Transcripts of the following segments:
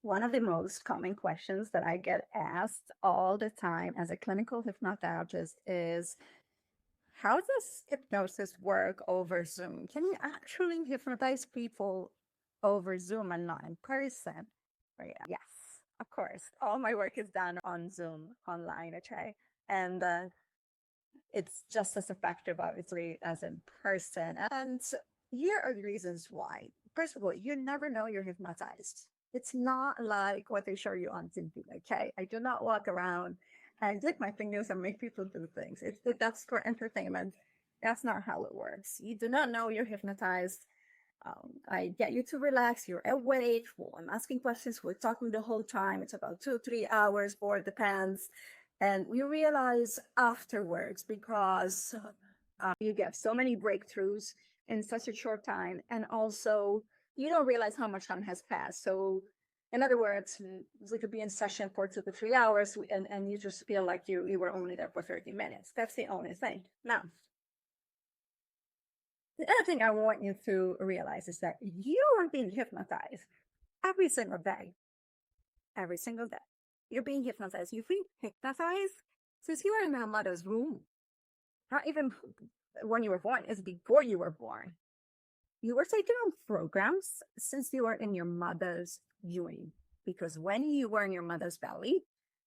One of the most common questions that I get asked all the time as a clinical hypnotherapist is, how does hypnosis work over Zoom? Can you actually hypnotize people over Zoom and not in person? Right? Yes, of course. All my work is done on Zoom online, okay? And it's just as effective, obviously, as in person. And here are the reasons why. First of all, you never know you're hypnotized. It's not like what they show you on TV, okay? I do not walk around and click my fingers and make people do things. That's for entertainment. That's not how it works. You do not know you're hypnotized. I get you to relax. You're awake. Well, I'm asking questions. We're talking the whole time. It's about 2, 3 hours, or it depends. And we realize afterwards, because you get so many breakthroughs in such a short time. And also, you don't realize how much time has passed. So, in other words, we could be in session for 2 to 3 hours, and you just feel like you were only there for 30 minutes. That's the only thing. Now, the other thing I want you to realize is that you are being hypnotized every single day. Every single day. You're being hypnotized. You've been hypnotized since you were in your mother's womb. Not even when you were born, it's before you were born. You were taking on programs since you were in your mother's womb. Because when you were in your mother's belly,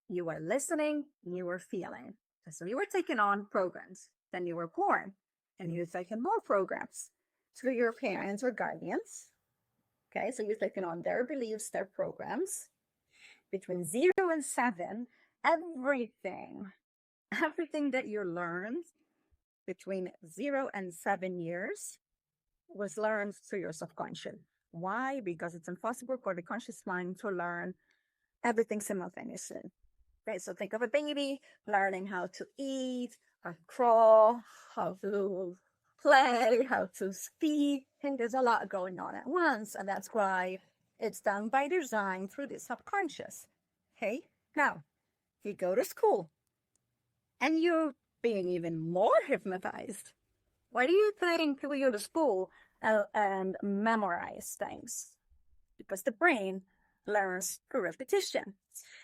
you were listening, you were feeling. So you were taking on programs. Then you were born, and you're taking more programs through your parents or guardians. Okay, so you're taking on their beliefs, their programs. Between 0 and 7, everything that you learned between 0 and 7 years was learned through your subconscious. Why? Because it's impossible for the conscious mind to learn everything simultaneously. Right? So think of a baby learning how to eat, how to crawl, how to play, how to speak. And there's a lot going on at once. And that's why it's done by design through the subconscious. Okay? Now, you go to school and you're being even more hypnotized. Why do you think people go to school and memorize things? Because the brain learns through repetition.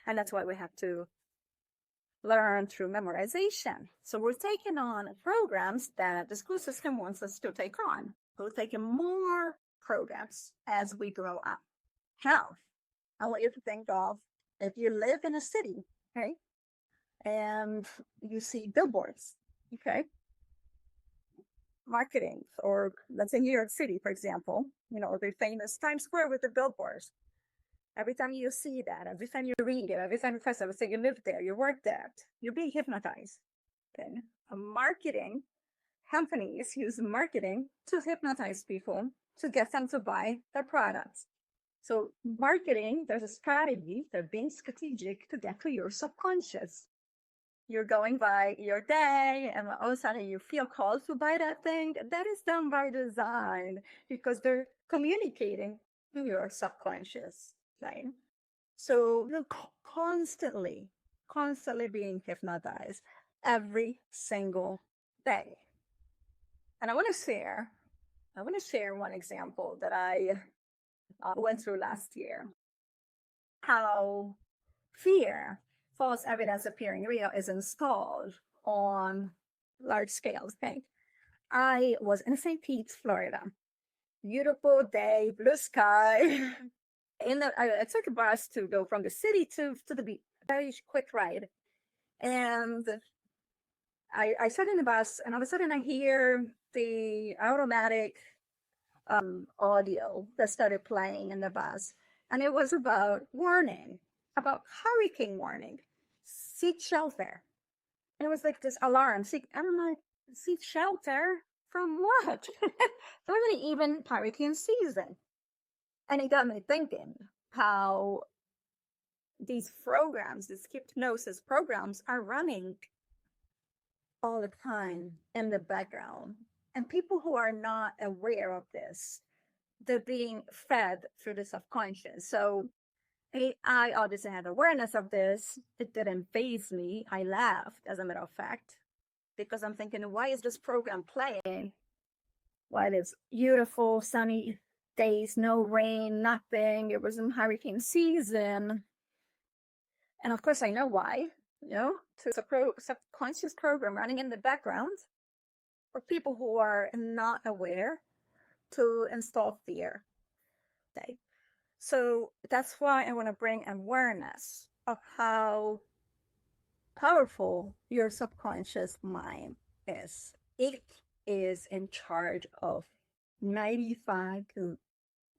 And that's why we have to learn through memorization. So we're taking on programs that the school system wants us to take on. We're taking more programs as we grow up. How? I want you to think of, if you live in a city, okay, and you see billboards, okay, marketing, or let's say New York City, for example, the famous Times Square with the billboards. Every time you see that, every time you read it, every time you press it, let's say you live there, you work there, you're being hypnotized. Okay? Marketing companies use marketing to hypnotize people to get them to buy their products. So marketing, there's a strategy, they're being strategic to get to your subconscious. You're going by your day, and all of a sudden you feel called to buy that thing. That is done by design because they're communicating to your subconscious, right? So you're constantly being hypnotized every single day. And I want to share one example that I went through last year. How fear, false evidence appearing real, is installed on large scales. Okay, I was in St. Pete, Florida. Beautiful day, blue sky. I took a bus to go from the city to the beach. Very quick ride, and I sat in the bus, and all of a sudden I hear the automatic audio that started playing in the bus, and it was about hurricane warning, seek shelter. And it was like this alarm, I'm like, seek shelter from what? It wasn't even hurricane season. And it got me thinking how these programs, these hypnosis programs, are running all the time in the background. And people who are not aware of this, they're being fed through the subconscious. So I obviously had awareness of this. It didn't faze me. I laughed, as a matter of fact, because I'm thinking, why is this program playing while it's beautiful, sunny days, no rain, nothing. It was in hurricane season. And of course, I know why. You know, so it's a subconscious program running in the background for people who are not aware to install fear. Okay. So that's why I want to bring awareness of how powerful your subconscious mind is. It is in charge of 95 to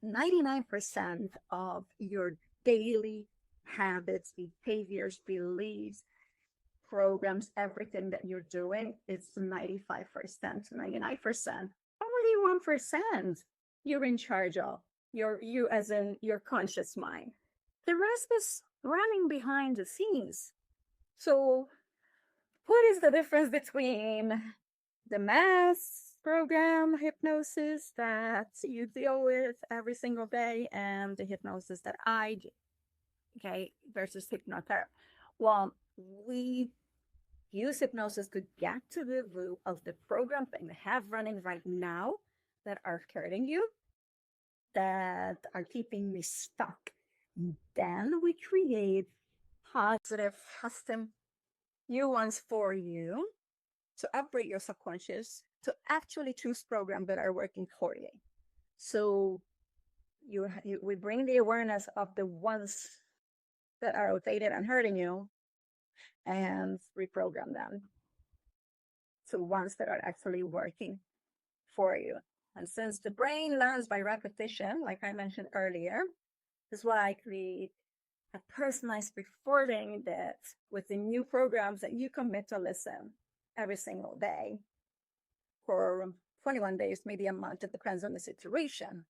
99% of your daily habits, behaviors, beliefs, programs, everything that you're doing. It's 95%, 99%. Only 1% you're in charge of. You as in your conscious mind. The rest is running behind the scenes. So what is the difference between the mass program hypnosis that you deal with every single day and the hypnosis that I do? Okay, versus hypnotherapy. Well, we use hypnosis to get to the root of the program that you have running right now that are hurting you, that are keeping me stuck. Then we create positive, custom new ones for you to upgrade your subconscious to actually choose programs that are working for you. So we bring the awareness of the ones that are outdated and hurting you and reprogram them to ones that are actually working for you. And since the brain learns by repetition, like I mentioned earlier, is why I create a personalized recording that with the new programs that you commit to listen every single day for 21 days, maybe a month. It depends on the situation.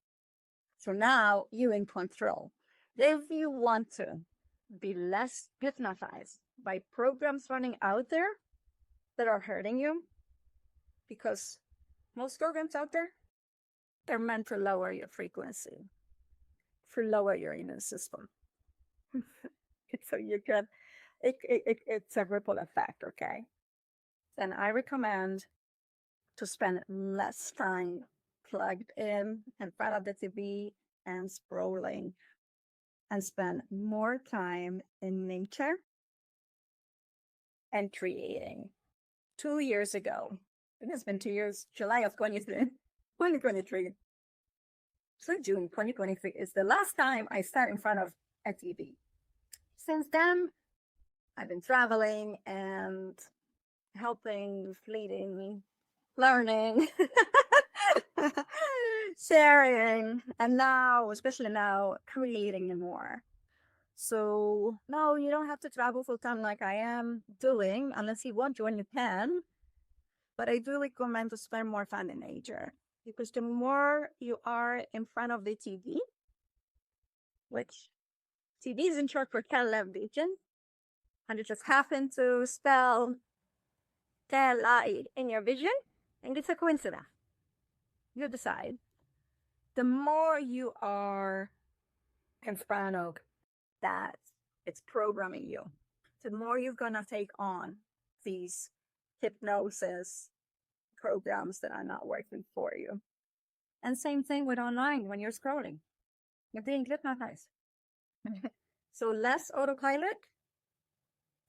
So now you're in control. If you want to be less hypnotized by programs running out there that are hurting you, because most programs out there, they're meant to lower your frequency, to lower your immune system. So you can, it's a ripple effect, okay? Then I recommend to spend less time plugged in front of the TV and scrolling, and spend more time in nature and creating. 2 years ago, it has been 2 years, July of 2023. So June 2023 is the last time I sat in front of a TV. Since then, I've been traveling and helping, leading, learning, sharing, and now, especially now, creating more. So no, you don't have to travel full time like I am doing, unless you want to and you can. But I do recommend to spend more time in nature, because the more you are in front of the TV, which TV is in short for television, and it just happened to spell tele in your vision, and it's a coincidence. You decide. The more you are in front of that, it's programming you, the more you're gonna take on these hypnosis programs that are not working for you. And same thing with online when you're scrolling. You're being hypnotized. So less autopilot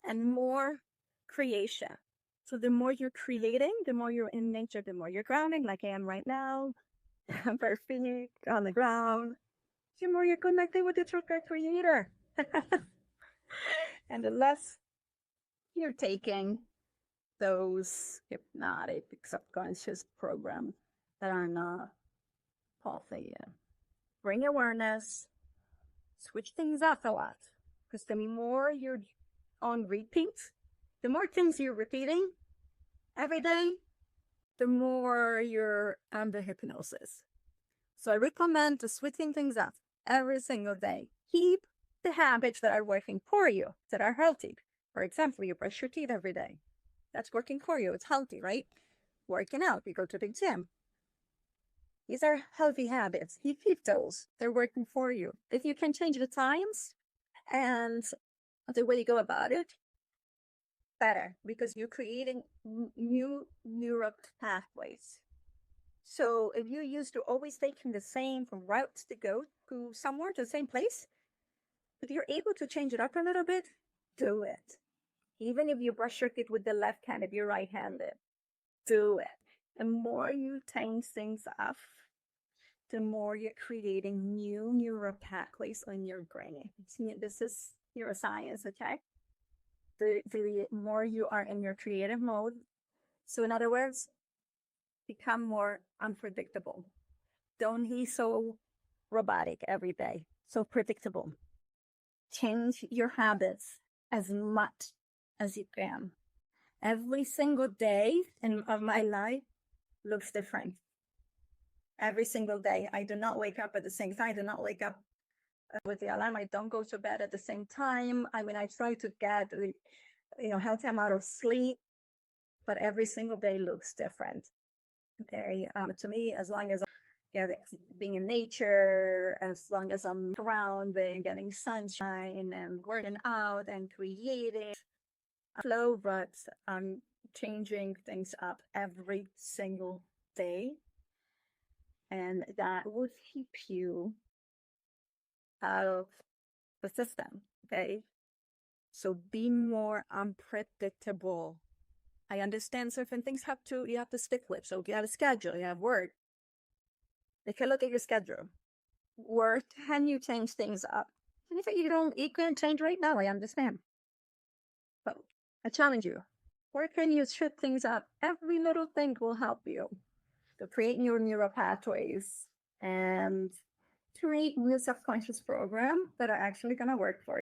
and more creation. So the more you're creating, the more you're in nature, the more you're grounding, like I am right now, bare feet on the ground, the more you're connecting with the true creator. And the less you're taking those hypnotic subconscious programs that are not healthy. Bring awareness, switch things up a lot. Because the more you're on repeat, the more things you're repeating every day, the more you're under hypnosis. So I recommend to switching things up every single day. Keep the habits that are working for you, that are healthy. For example, you brush your teeth every day. That's working for you. It's healthy, right? Working out, you go to the gym. These are healthy habits. You keep those. They're working for you. If you can change the times and the way you go about it, better, because you're creating new neuropathways. So if you used to always taking the same routes to go to somewhere, to the same place, if you're able to change it up a little bit, do it. Even if you brush your teeth with the left hand, if you're right-handed, do it. The more you change things up, the more you're creating new neuropathways on your brain. See, this is neuroscience, okay? The more you are in your creative mode, so in other words, become more unpredictable. Don't be so robotic every day, so predictable. Change your habits as much as you can. Every single day of my life looks different. Every single day. I do not wake up at the same time. I do not wake up with the alarm. I don't go to bed at the same time. I mean, I try to get healthy amount of sleep, but every single day looks different. Very to me, as long as being in nature, as long as I'm around and getting sunshine and working out and creating flow, but I'm changing things up every single day. And that would keep you out of the system. Okay. So be more unpredictable. I understand certain things you have to stick with. So you have a schedule, you have work. Take a look at your schedule. Where can you change things up? And if you can't change right now, I understand. But I challenge you. Where can you shift things up? Every little thing will help you to create your neural pathways and create new subconscious programs that are actually going to work for you.